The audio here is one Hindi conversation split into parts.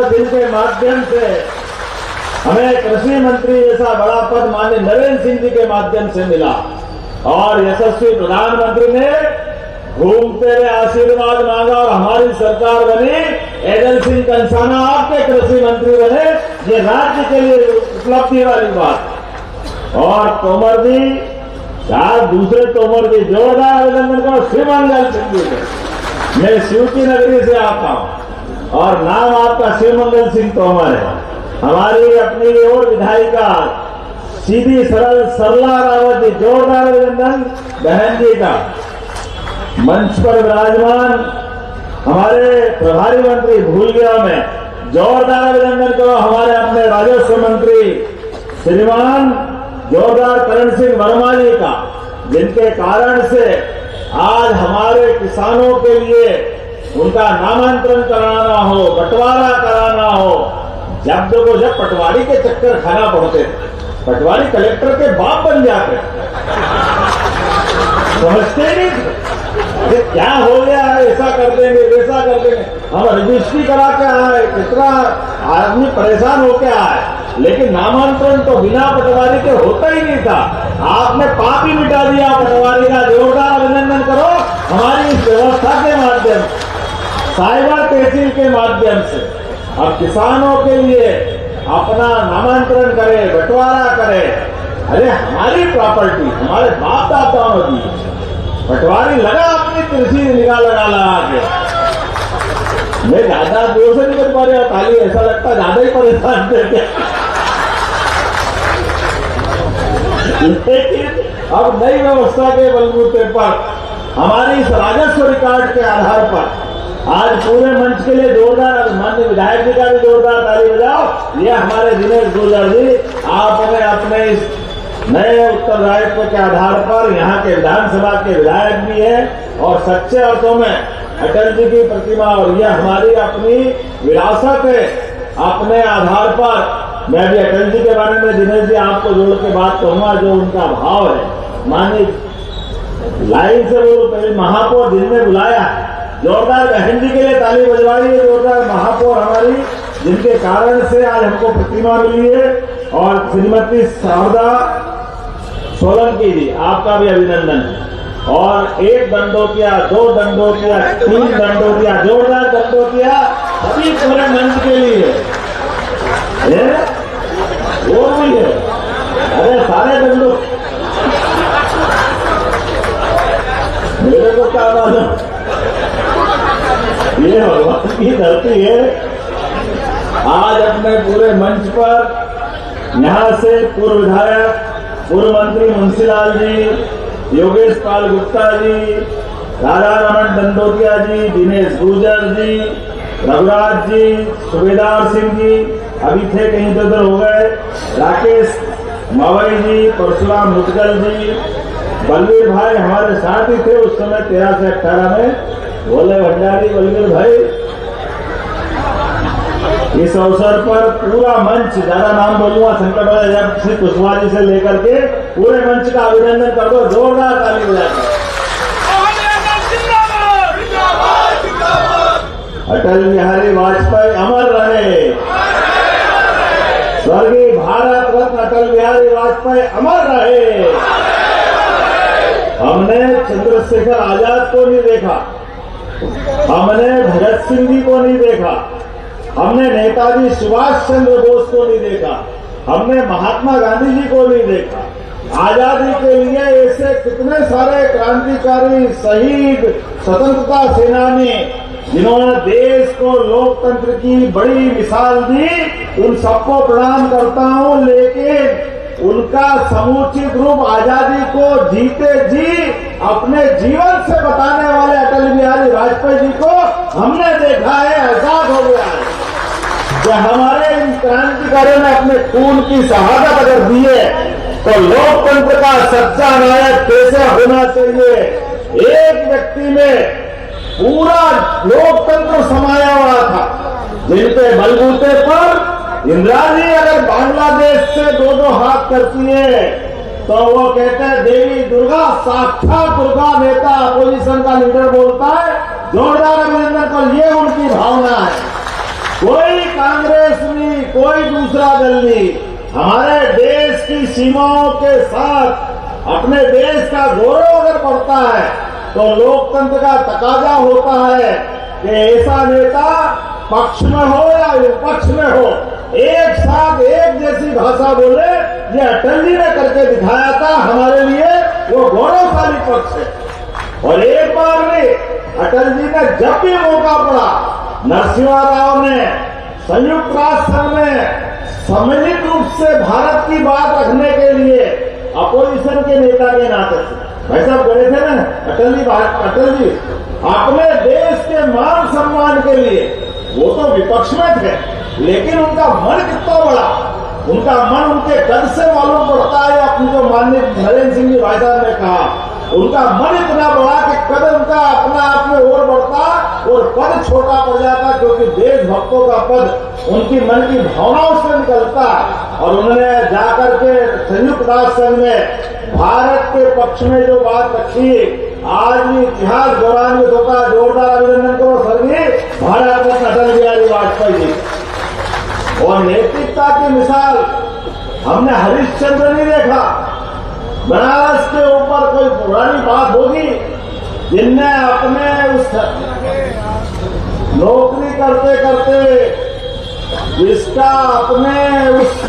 और जिनके माध्यम से हमें कृषि मंत्री जैसा बड़ा पद माननीय नरेंद्र सिंह जी के माध्यम से मिला और यशस्वी प्रधानमंत्री ने घूमते हुए आशीर्वाद मांगा और हमारी सरकार बनी। एडल सिंह कंसाना आपके कृषि मंत्री बने, ये राज्य के लिए उपलब्धि वाली बात। और तोमर जी, शायद दूसरे तोमर जी, जोरदार अभिनंदन करो शिवमंगल सिंह जी को। मैं शिव की नगरी से आता हूं और नाम आपका शिवमंगल सिंह तोमर है। हमारी अपनी और विधायिका सीधी सरल सरला रावत जी, जोरदार अभिनंदन बहन जी का। मंच पर विराजमान हमारे प्रभारी मंत्री, भूल गया मैं, जोरदार अभिनंदन करो हमारे अपने राजस्व मंत्री श्रीमान जोरदार करण सिंह वर्मा जी का, जिनके कारण से आज हमारे किसानों के लिए उनका नामांतरण कराना हो, बंटवारा कराना हो, जब देखो जब पटवारी के चक्कर खाना पड़ते, पटवारी कलेक्टर के बाप बन जाते, समझते नहीं थे क्या हो गया है, ऐसा कर देंगे वैसा कर देंगे। हम रजिस्ट्री करा के आए, कितना आदमी परेशान होके आए, लेकिन नामांतरण तो बिना पटवारी के होता ही नहीं था। आपने पाप ही मिटा दिया पटवारी का, जोरदार अभिनंदन करो हमारी इस व्यवस्था के माध्यम से, साइबर तहसील के माध्यम से। अब किसानों के लिए अपना नामांतरण करे, बंटवारा करे, अरे हमारी प्रॉपर्टी हमारे बाप दादाओं की, पटवारी लगा अपनी कृषि निगाह लगा के। मैं ज्यादा जोर से नहीं कर पा रहा, ताली ऐसा लगता ज्यादा ही परेशान करके। लेकिन अब नई व्यवस्था के बलबूते पर हमारी इस राजस्व रिकॉर्ड के आधार पर आज पूरे मंच के लिए जोरदार माननीय विधायक जी का भी जोरदार ताली बजाओ। ये हमारे दिनेश गुर्जर जी, आपने अपने इस नए उत्तरदायित्व के आधार पर यहाँ के विधानसभा के विधायक भी हैं और सच्चे अर्थों में अटल जी की प्रतिमा, और यह हमारी अपनी विरासत है। अपने आधार पर मैं भी अटल जी के बारे में दिनेश जी आपको जोड़ के बात कहूंगा, जो उनका भाव है। माननीय लाइन से वो पहले महापौर जिनने बुलाया, जोरदार बहन जी के लिए ताली बजवाइए, जोरदार महापौर हमारी, जिनके कारण से आज हमको प्रतिमा मिली है। और श्रीमती शारदा सोलंकी जी, आपका भी अभिनंदन। और एक दंडोतिया, 2 दंडोतिया, 3 दंडोतिया, जोरदार दंडोतिया सभी पूरे मंच के लिए और भी है। अरे सारे दंडो, मेरे को क्या मालूम, ये भगवान की धरती है। आज अपने पूरे मंच पर यहाँ से पूर्व विधायक, पूर्व मंत्री मुंशीलाल जी, योगेश पाल गुप्ता जी, राधा रमन दंडोतिया जी, दिनेश गुर्जर जी, रघुराज जी, सुबेदार सिंह जी अभी थे कहीं इधर हो गए, राकेश मवई जी, परशुराम मुदगल जी, बलवीर भाई हमारे साथ ही थे उस समय 13 से 18 में, भोले भंडारी बलवीर भाई। इस अवसर पर पूरा मंच, ज्यादा नाम बोलूंगा संकट श्री कुशवाहा जी से लेकर के पूरे मंच का अभिनंदन कर दो, जोरदार ताली बजाकर। अटल बिहारी वाजपेयी अमर रहे, स्वर्गीय भारत रत्न अटल बिहारी वाजपेयी अमर रहे। हमने चंद्रशेखर आजाद को नहीं देखा, हमने भगत सिंह जी को नहीं देखा, हमने नेताजी सुभाष चंद्र बोस को नहीं देखा, हमने महात्मा गांधी जी को नहीं देखा। आजादी के लिए ऐसे कितने सारे क्रांतिकारी, शहीद, स्वतंत्रता सेनानी जिन्होंने देश को लोकतंत्र की बड़ी मिसाल दी, उन सबको प्रणाम करता हूं। लेकिन उनका समुचित रूप आजादी को जीते जी अपने जीवन से बताने वाले अटल बिहारी वाजपेयी जी को हमने देखा है, एहसास हो गया है। जो हमारे इन क्रांतिकारियों ने अपने खून की शहादत अगर दी है, तो लोकतंत्र का सच्चा नायक कैसे होना चाहिए। एक व्यक्ति में पूरा लोकतंत्र समाया हुआ था, जिनके बलबूते पर इंदिरा जी अगर बांग्लादेश से 2-2 हाथ करती है तो वो कहते हैं देवी दुर्गा, साक्षात दुर्गा नेता अपोजिशन का लीडर बोलता है। जोरदार अभिनंदन पर, ये उनकी भावना है। कोई कांग्रेस नहीं, कोई दूसरा दल नहीं, हमारे देश की सीमाओं के साथ अपने देश का गौरव अगर बढ़ता है तो लोकतंत्र का तकाजा होता है कि ऐसा नेता पक्ष में हो या विपक्ष में हो, एक साथ एक जैसी भाषा बोले। ये अटल जी ने करके दिखाया था, हमारे लिए वो गौरवशाली पक्ष है। और एक बार भी अटल जी ने जब भी मौका पड़ा, नरसिम्हा राव ने संयुक्त राष्ट्र संघ में सम्मिलित रूप से भारत की बात रखने के लिए अपोजिशन के नेता के नाते से भाई साहब गए थे ना अटल जी अपने देश के मान सम्मान के लिए। वो तो विपक्ष में थे, लेकिन उनका मन कितना बड़ा, उनका मन उनके कद से मालूम पड़ता है। अपनी जो माननीय नरेंद्र सिंह जी भाई साहब ने कहा, उनका मन इतना बड़ा कि कद उनका अपना आप में और बढ़ता और पद छोटा पड़ जाता, क्योंकि देशभक्तों का पद उनकी मन की भावनाओं से निकलता। और उन्होंने जाकर के संयुक्त राष्ट्र संघ में भारत के पक्ष में जो बात रखी, आज भी इतिहास गौरवान्वित होता। जोरदार अभिनंदन करो स्वर्गीय भारत रत्न अटल बिहारी वाजपेयी जी। और नैतिकता की मिसाल हमने हरिश्चंद्र नहीं देखा। बनारस के ऊपर कोई पुरानी बात होगी, जिनने अपने उस नौकरी करते करते जिसका अपने उस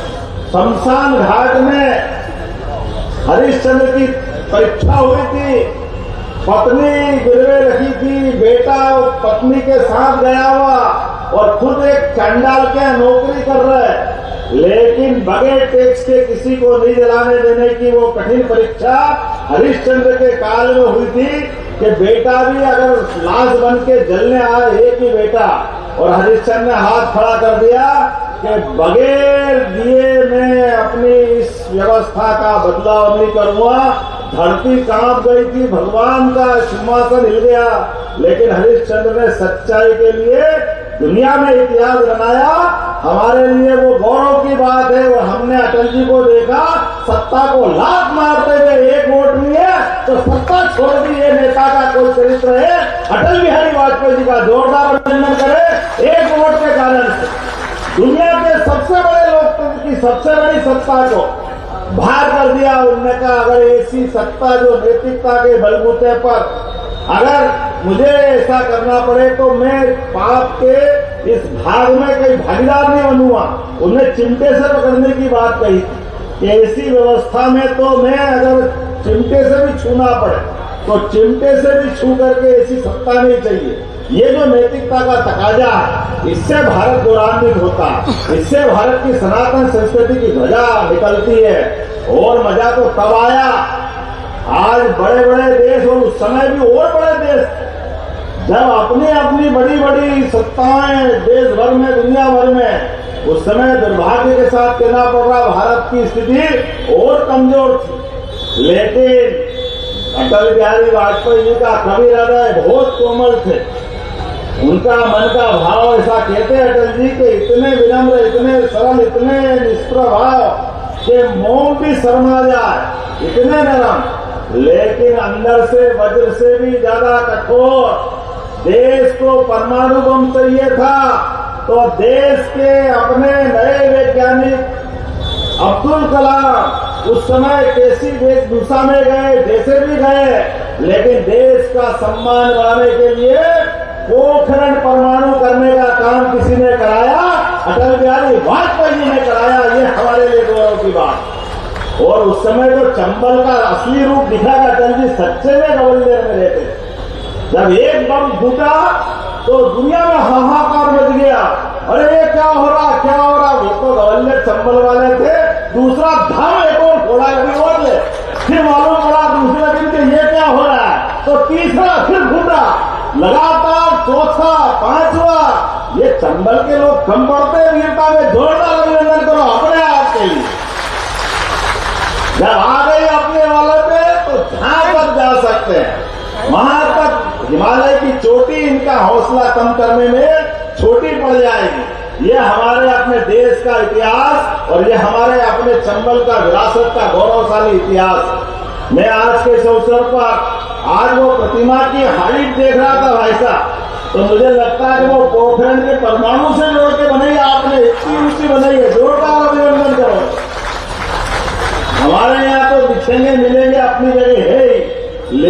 शमशान घाट में हरिश्चंद्र की परीक्षा हुई थी, पत्नी गिरवे रखी थी, बेटा पत्नी के साथ गया हुआ और खुद एक चंडाल के नौकरी कर रहे, लेकिन बगैर टैक्स के किसी को नहीं जलाने देने की वो कठिन परीक्षा हरिश्चंद्र के काल में हुई थी कि बेटा भी अगर लाश बन के जलने आए, एक ही बेटा, और हरिश्चंद्र ने हाथ खड़ा कर दिया कि बगैर दिए मैं अपनी इस व्यवस्था का बदलाव नहीं करूंगा। धरती कांप गई थी, भगवान का सिंहासन हिल गया, लेकिन हरिश्चंद्र ने सच्चाई के लिए दुनिया में इतिहास बनाया। हमारे लिए वो गौरव की बात है। और हमने अटल जी को देखा, सत्ता को लात मारते हुए, एक वोट नहीं है तो सत्ता छोड़ दी, ये नेता का कोई चरित्र है अटल बिहारी वाजपेयी जी का। जोरदार अभिनंदन करें। एक वोट के कारण से दुनिया के सबसे बड़े लोकतंत्र की सबसे बड़ी सत्ता को बाहर कर दिया। उन्होंने कहा अगर ऐसी सत्ता जो नैतिकता के बलबूते पर अगर मुझे ऐसा करना पड़े तो मैं पाप के इस भाग में कहीं भागीदार नहीं बनूंगा। उन्हें चिमटे से पकड़ने की बात कही कि ऐसी व्यवस्था में तो मैं अगर चिमटे से भी छूना पड़े तो चिमटे से भी छू करके ऐसी सत्ता नहीं चाहिए। ये जो नैतिकता का तकाजा है, इससे भारत गौरवान्वित होता है, इससे भारत की सनातन संस्कृति की ध्वजा निकलती है। और मजा तो तब आया, आज बड़े बड़े देश और उस समय भी और बड़े देश जब अपनी अपनी बड़ी बड़ी सत्ताएं देश भर में, दुनिया भर में, उस समय दुर्भाग्य के साथ कहना पड़ रहा भारत की स्थिति और कमजोर थी। लेकिन अटल बिहारी वाजपेयी जी का कवि हृदय बहुत कोमल थे। उनका मन का भाव ऐसा कहते अटल जी के इतने विनम्र, इतने सरल, इतने निष्प्रभाव कि मोम भी शर्मा जाए, इतने नरम, लेकिन अंदर से वज्र से भी ज्यादा कठोर। देश को परमाणु बम चाहिए था तो देश के अपने नए वैज्ञानिक अब्दुल कलाम उस समय कैसी वेशभूषा में गए, जैसे भी गए, लेकिन देश का सम्मान बढ़ाने के लिए पोखरण परमाणु करने का काम किसी ने कराया, अटल बिहारी वाजपेयी जी ने कराया। ये हमारे लिए गौरव की बात। और उस समय तो चंबल का असली रूप दिखा अटल जी सच्चे में गवंडेर में रहते। जब एक बम फूटा तो दुनिया में हाहाकार मच गया, अरे ये क्या हो रहा, क्या हो रहा। वो तो गवंडेर चंबल वाले थे, दूसरा धम एक और फोड़ा कभी और ले, फिर मालूम पड़ा दूसरे दिन के ये क्या हो रहा है, तो तीसरा फिर फूटा, लगातार चौथा, पांचवा। ये चंबल के लोग कम पड़ते हैं वीरता में। जोरदार अभिनंदन करो अपने आप के लिए। जब आ गई अपने वाले पे तो जहां तक जा सकते हैं वहां तक, हिमालय की चोटी इनका हौसला कम करने में छोटी पड़ जाएगी। ये हमारे अपने देश का इतिहास और ये हमारे अपने चंबल का विरासत का गौरवशाली इतिहास। मैं आज के इस अवसर पर आज वो प्रतिमा की हाइट देख रहा था भाई साहब, तो मुझे लगता है कि वो पोखरण के परमाणु से जोड़ के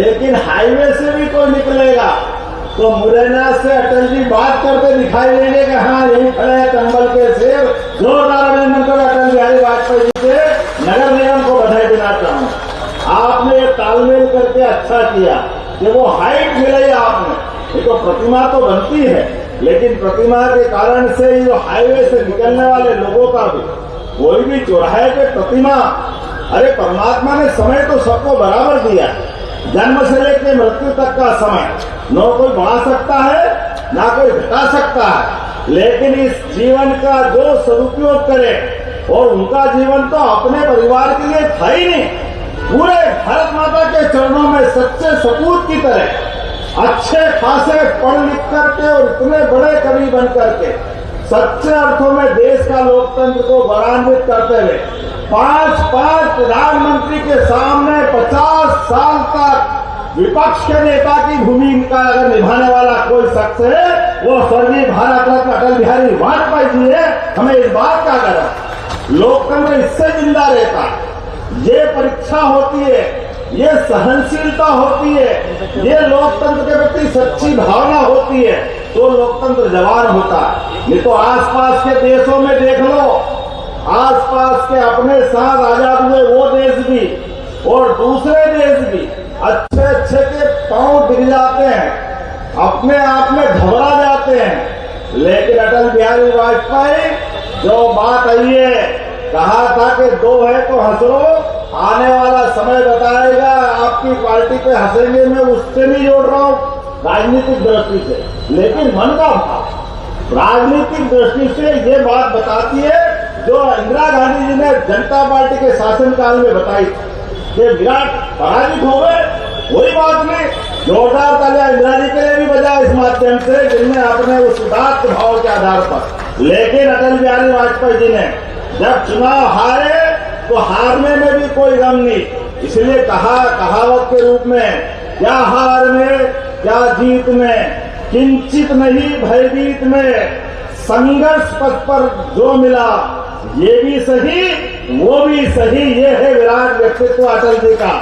लेकिन हाईवे से भी कोई निकलेगा तो मुरैना से अटल जी बात करते दिखाई देंगे कि हाँ यही खड़े हैं चंबल के शेर। जोरदार अभिनंदन करो अटल बिहारी वाजपेयी जी के। नगर निगम को बधाई देना चाहूँ, आपने ये तालमेल करके अच्छा किया कि वो हाइट मिलाई आपने। ये तो प्रतिमा तो बनती है, लेकिन प्रतिमा के कारण से जो हाईवे से निकलने वाले लोगों का भी कोई भी चौराहे पे प्रतिमा, अरे परमात्मा ने समय तो सबको बराबर दिया, जन्म से लेकर मृत्यु तक का समय न कोई बढ़ा सकता है ना कोई घटा सकता है, लेकिन इस जीवन का जो सदुपयोग करे, और उनका जीवन तो अपने परिवार के लिए था ही नहीं, पूरे भारत माता के चरणों में सच्चे सपूत की तरह अच्छे खासे पढ़ लिख करके और इतने बड़े कवि बन करके सच्चे अर्थों में देश का लोकतंत्र को गौरवान्वित करते हुए 5 प्रधानमंत्री के सामने 50 साल तक विपक्ष के नेता की भूमिका अगर निभाने वाला कोई शख्स है वो स्वर्गीय भारत रत्न अटल बिहारी वाजपेयी जी है। हमें इस बात का गर्व, लोकतंत्र इससे जिंदा रहता है। ये परीक्षा होती है, ये सहनशीलता होती है, ये लोकतंत्र के प्रति सच्ची भावना होती है तो लोकतंत्र जवान होता है। नहीं तो आसपास के देशों में देख लो, आसपास के अपने साथ आजाद हुए वो देश भी और दूसरे देश भी अच्छे अच्छे के पांव गिर जाते हैं, अपने आप में घबरा जाते हैं। लेकिन अटल बिहारी वाजपेयी जो बात आई है, कहा था कि 2 है तो हंस लो, आने वाला समय बताएगा आपकी पार्टी पे हंसेंगे। मैं उससे नहीं जोड़ रहा हूँ राजनीतिक दृष्टि से, लेकिन मन का भाव राजनीतिक दृष्टि से ये बात बताती है जो इंदिरा गांधी जी ने जनता पार्टी के शासनकाल में बताई कि विराट पराजित हो गए, कोई बात नहीं, जोरदार तालियां इंदिरा जी के लिए भी बजा इस माध्यम से जिनने अपने उस उदात्त भाव के आधार पर। लेकिन अटल बिहारी वाजपेयी जी ने जब चुनाव हारे तो हारने में भी कोई गम नहीं, इसलिए कहावत के रूप में क्या हार में क्या जीत में, किंचित नहीं भयभीत में, संघर्ष पथ पर जो मिला ये भी सही वो भी सही। ये है विराट व्यक्तित्व अटल जी का।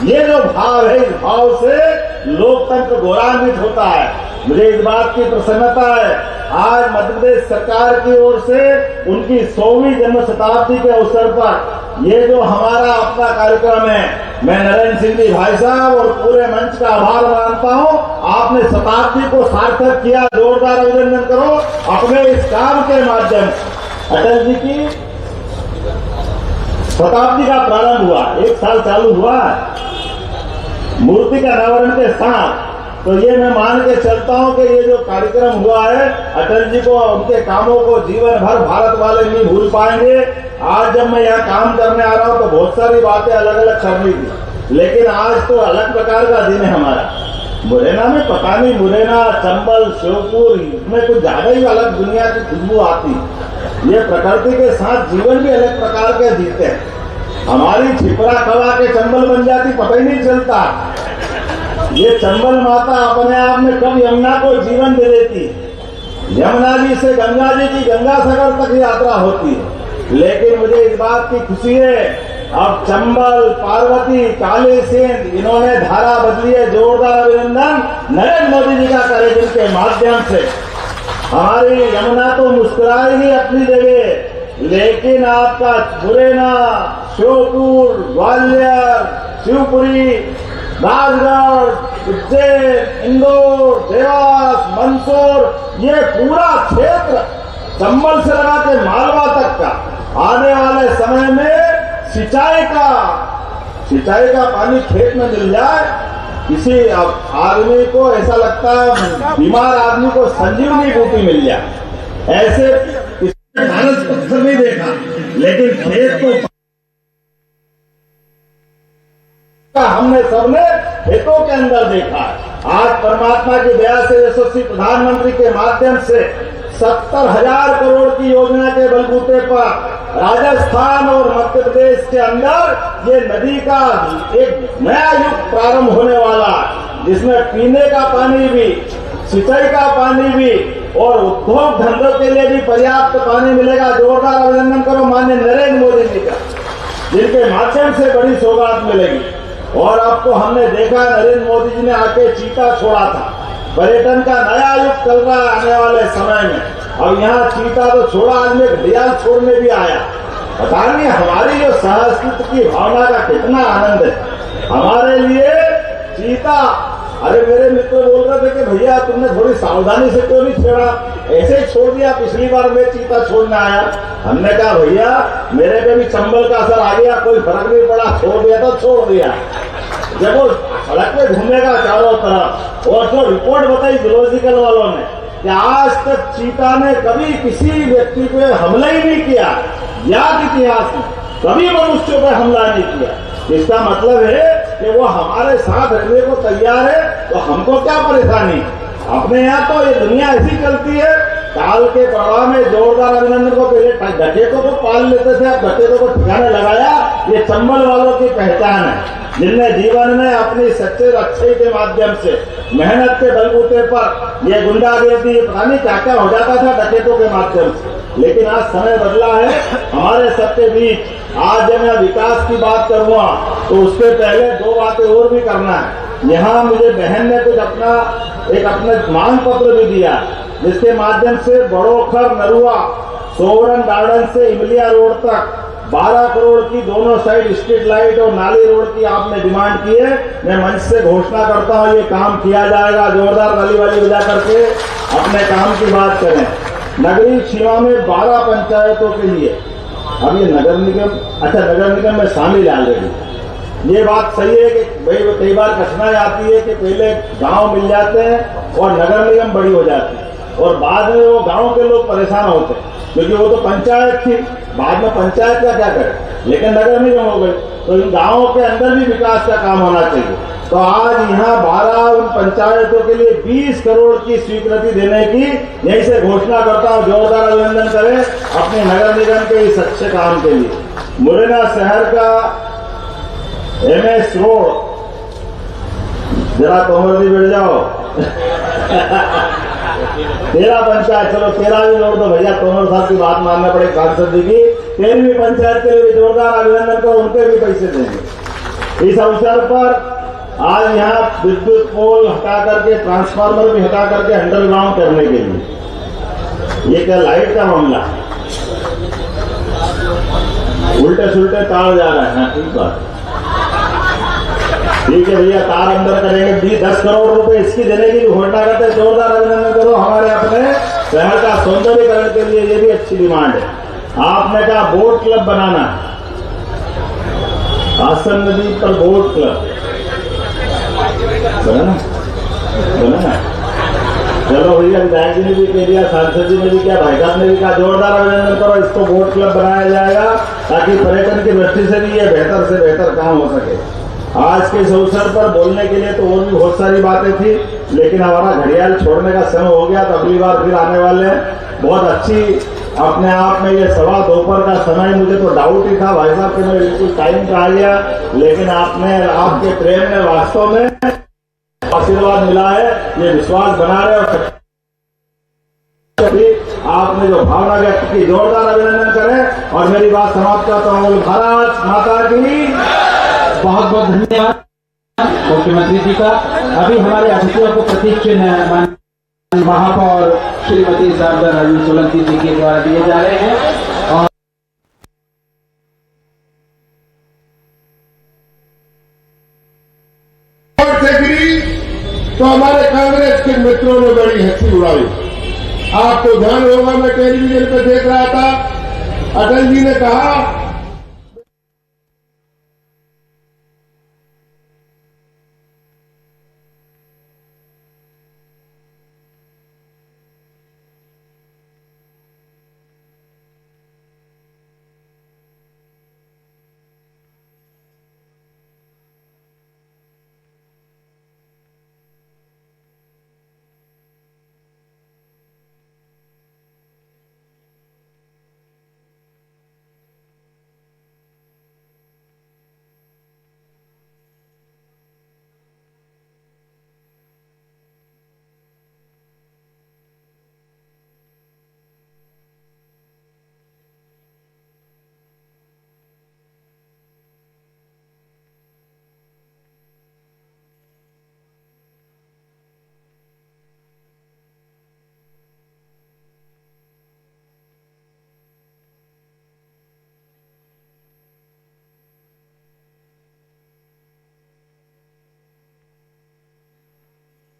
ये जो भाव है, इस भाव से लोकतंत्र गौरवान्वित होता है। मुझे इस बात की प्रसन्नता है, आज मध्य प्रदेश सरकार की ओर से उनकी 100वीं जन्म शताब्दी के अवसर पर ये जो हमारा अपना कार्यक्रम है, मैं नरेंद्र सिंह जी भाई साहब और पूरे मंच का आभार मानता हूं। आपने शताब्दी को सार्थक किया, जोरदार अभिनंदन करो अपने इस काम के माध्यम से। अटल जी की शताब्दी का प्रारंभ हुआ, 1 साल चालू हुआ मूर्ति का अनावरण के साथ, तो ये मैं मान के चलता हूं कि ये जो कार्यक्रम हुआ है, अटल जी को उनके कामों को जीवन भर भारत वाले नहीं भूल पाएंगे। आज जब मैं यहाँ काम करने आ रहा हूँ तो बहुत सारी बातें अलग अलग करनी थी, लेकिन आज तो अलग प्रकार का दिन है हमारा। मुरैना में पता नहीं, मुरैना, चंबल, श्योपुर में कुछ ज्यादा ही अलग दुनिया की खुशबू आती। ये प्रकृति के साथ जीवन भी अलग प्रकार के जीते हैं। हमारी छिपरा खवा के चंबल बन जाती, पता ही नहीं चलता। ये चंबल माता अपने आप में कब यमुना को जीवन दे देती, यमुना जी से गंगा जी की गंगा सागर तक यात्रा होती है। लेकिन मुझे इस बात की खुशी है, अब चंबल, पार्वती, काली सिंध इन्होंने धारा बदली है। जोरदार अभिनंदन नरेंद्र मोदी जी का करें, जिनके माध्यम से हमारी यमुना तो मुस्कुराएगी अपनी जगह, लेकिन आपका मुरैना, श्योपुर, ग्वालियर, शिवपुरी, राजगढ़, उज्जैन, इंदौर, देवास, मंदसौर, ये पूरा क्षेत्र चंबल से लगा के मालवा तक का आने वाले समय में सिंचाई का पानी खेत में मिल जाए, किसी आदमी को ऐसा लगता है बीमार आदमी को संजीवनी बूटी मिल जाए। ऐसे भारत पत्थर नहीं देखा, लेकिन खेत को हमने सबने खेतों के अंदर देखा। आज परमात्मा की दया से यशस्वी प्रधानमंत्री के माध्यम से 70,000 करोड़ की योजना के बलबूते पर राजस्थान और मध्य प्रदेश के अंदर ये नदी का एक नया युग प्रारंभ होने वाला, जिसमें पीने का पानी भी, सिंचाई का पानी भी और उद्योग धंधों के लिए भी पर्याप्त पानी मिलेगा। जोरदार अभिनंदन करो माननीय नरेंद्र मोदी जी का, जिनके माध्यम से बड़ी सौगात मिलेगी। और आपको हमने देखा नरेंद्र मोदी जी ने आके चीता छोड़ा था। पर्यटन का नया युग चल रहा है आने वाले समय में। अब यहाँ चीता तो छोड़ा, आज में घड़ियाल छोड़ने भी आया। पता नहीं हमारी जो संस्कृति की भावना का कितना आनंद है। हमारे लिए चीता, अरे मेरे मित्र बोल रहे थे कि भैया तुमने थोड़ी सावधानी से क्यों नहीं छेड़ा, ऐसे ही छोड़ दिया, पिछली बार मैं चीता छोड़ने आया। हमने कहा भैया मेरे पे भी चंबल का असर आ गया, कोई फर्क नहीं पड़ा, छोड़ दिया तो छोड़ दिया। जब वो सड़क पे घूमेगा चारों तरफ, और जो रिपोर्ट बताई जूलॉजिकल वालों ने कि आज तक चीता ने कभी किसी व्यक्ति पे हमला ही नहीं किया, याद इतिहास में कभी मनुष्यों पे हमला नहीं किया। इसका मतलब है कि वो हमारे साथ रहने को तैयार है, तो हमको क्या परेशानी। अपने यहाँ तो ये दुनिया ऐसी चलती है। काल के प्रवाह में जोरदार अभिनंदन को पहले डकैतों को पाल लेते थे, अब डकैतों को ठिकाने लगाया। ये चंबल वालों की पहचान है, जिनने जीवन में अपनी सच्चे रक्षे के माध्यम से मेहनत के बलबूते पर ये गुंडागर्दी पता नहीं क्या क्या हो जाता था डकैतों के माध्यम से। लेकिन आज समय बदला है हमारे सबके बीच। आज जब मैं विकास की बात करूंगा तो उसके पहले दो बातें और भी करना है। यहाँ मुझे बहन ने कुछ अपना मांग पत्र भी दिया, जिसके माध्यम से बड़ोखर नरुआ सोवरन गार्डन से इमलिया रोड तक 12 करोड़ की दोनों साइड स्ट्रीट लाइट और नाली रोड की आपने डिमांड की है। मैं मंच से घोषणा करता हूँ ये काम किया जाएगा। जोरदार ताली वाली बजा करके अपने काम की बात करें। नगरीय सीमा में 12 पंचायतों के लिए अब ये नगर निगम में शामिल है ऑलरेडी। ये बात सही है कि भाई कई बार कठिनाई आती है कि पहले गांव मिल जाते हैं और नगर निगम बड़ी हो जाती है, और बाद में वो गांव के लोग परेशान होते हैं, क्योंकि वो तो पंचायत थी, बाद में पंचायत का क्या करे, लेकिन नगर निगम हो गई। तो इन गांवों के अंदर भी विकास का काम होना चाहिए। तो आज यहाँ 12 उन पंचायतों के लिए 20 करोड़ की स्वीकृति देने की यहीं से घोषणा करता हूँ। जोरदार अभिनंदन करें अपने नगर निगम के इस अच्छे काम के लिए। मुरैना शहर का MS रोड, जरा कमर भी बैठ जाओ 13 पंचायत, चलो 13 भी जोड़ दो भैया, तोमर साहब की बात मानना पड़े सांसद जी की। 13वीं पंचायत के लिए जोरदार अभिनंदन करो, उनके भी पैसे देंगे। इस अवसर पर आज यहाँ विद्युत पोल हटा करके, ट्रांसफार्मर भी हटा करके अंडरग्राउंड करने के लिए, ये क्या लाइट का मामला, उल्टे सुल्टे तार जा रहे हैं। ठीक बात, ठीक है भैया, तार अंदर करेंगे। 10 करोड़ रुपए इसकी देने की घोषणा करते हैं। जोरदार अभिनंदन करो हमारे अपने शहर का सौंदर्यीकरण के लिए, ये भी अच्छी डिमांड है। आपने कहा बोट क्लब बनाना, आसन नदी पर बोट क्लब बनाना। चलो भैया, विधायक जी ने भी कह दिया, सांसद जी ने भी किया, भाई साहब ने भी कहा, जोरदार अभिनंदन करो। इसको बोट क्लब बनाया जाएगा ताकि पर्यटन की दृष्टि से भी ये बेहतर से बेहतर काम हो सके। आज के इस अवसर पर बोलने के लिए तो और भी बहुत सारी बातें थी, लेकिन हमारा घड़ियाल छोड़ने का समय हो गया, तो अगली बार फिर आने वाले हैं। बहुत अच्छी अपने आप में ये सवा दोपहर का समय, मुझे तो डाउट ही था भाई साहब कि मैं बिल्कुल टाइम पे आ गया, लेकिन आपके प्रेम में वास्तव में आशीर्वाद मिला है, ये विश्वास बना रहे। और आपने जो भावना व्यक्त की, जोरदार अभिनंदन करें। और मेरी बात समाप्त करता हूँ। भारत माता की बहुत बहुत धन्यवाद मुख्यमंत्री जी का। अभी हमारे अतिथियों को प्रतीक चिन्ह महापौर श्रीमती शारदा राजू सोलंकी जी के द्वारा दिए जा रहे हैं। और से गिरी तो हमारे कांग्रेस के मित्रों ने बड़ी हंसी उड़ाई। आपको ध्यान होगा, मैं टेलीविजन पर देख रहा था, अटल जी ने कहा